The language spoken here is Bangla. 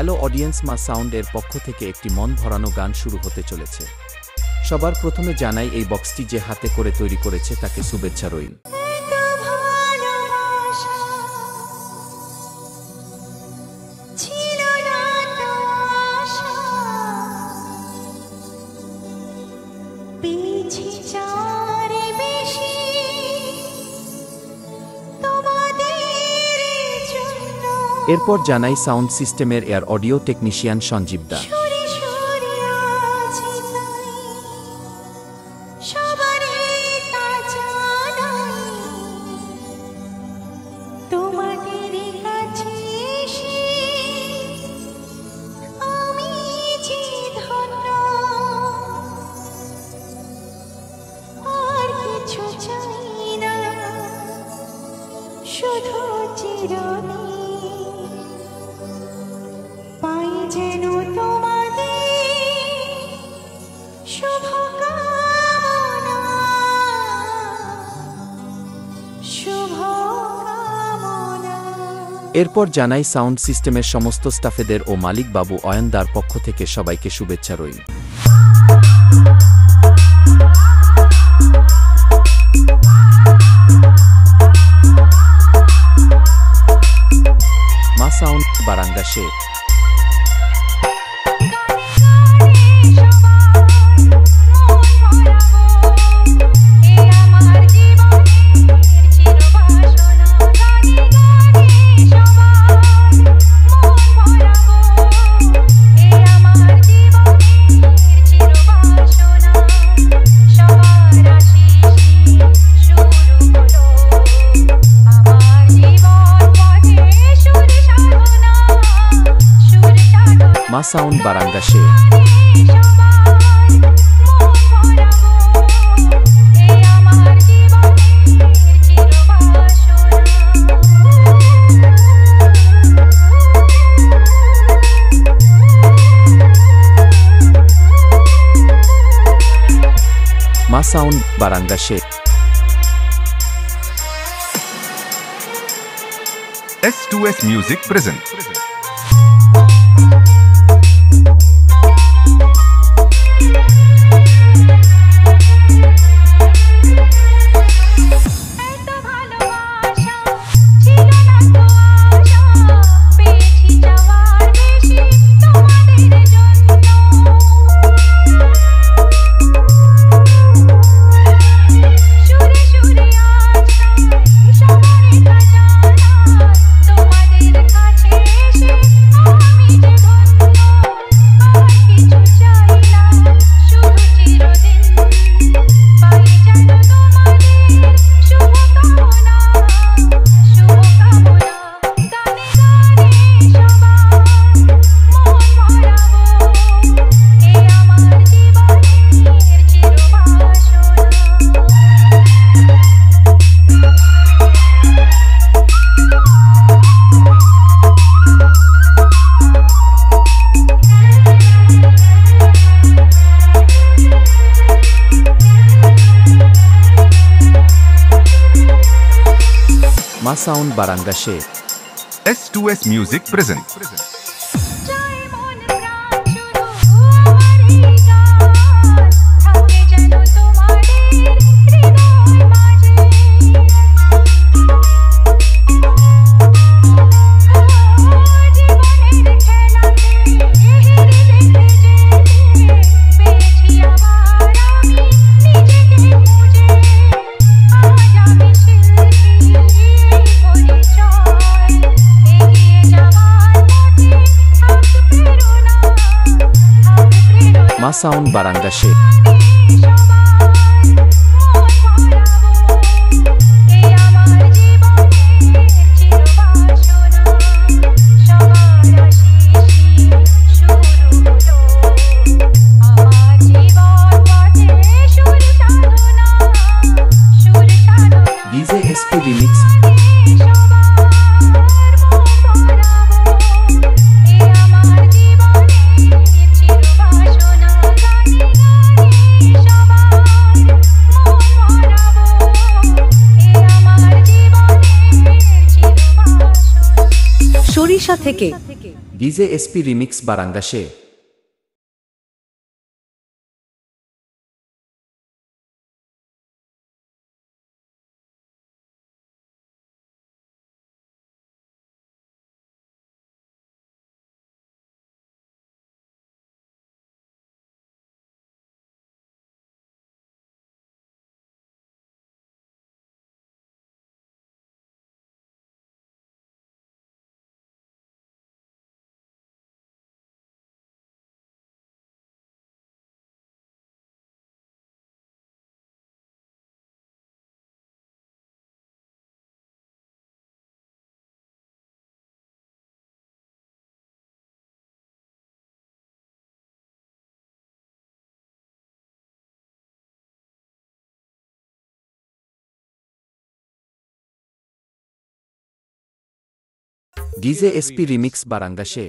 হ্যালো অডিয়েন্স, মা সাউন্ড এর পক্ষ থেকে একটি মন ভরানো গান শুরু হতে চলেছে। সবার প্রথমে জানাই এই বক্সটি যে হাতে করে তৈরি করেছে তাকে শুভেচ্ছা রইল। এরপর জানাই সাউন্ড সিস্টেমের এয়ার অডিও টেকনিশিয়ান সঞ্জীব দা। এরপর জানাই সাউন্ড সিস্টেমের সমস্ত স্টাফেদের ও মালিক বাবু অয়নদার পক্ষ থেকে সবাইকে শুভেচ্ছা রইল। মা সাউন্ড বারাঙ্গাসে। মা সাউন্ড বারাঙ্গাসে। মা সাউন্ড বারাঙ্গাসে। S2S Music present. মা সাউন্ড বারাঙ্গাসে। S2S Music present. মা সাউন্ড বারাঙ্গাসে। DJ SP remix. সরিষা থেকে ডিজে এসপি রিমিক্স বারাঙ্গাসে। DJ SP remix বারাঙ্গাসে।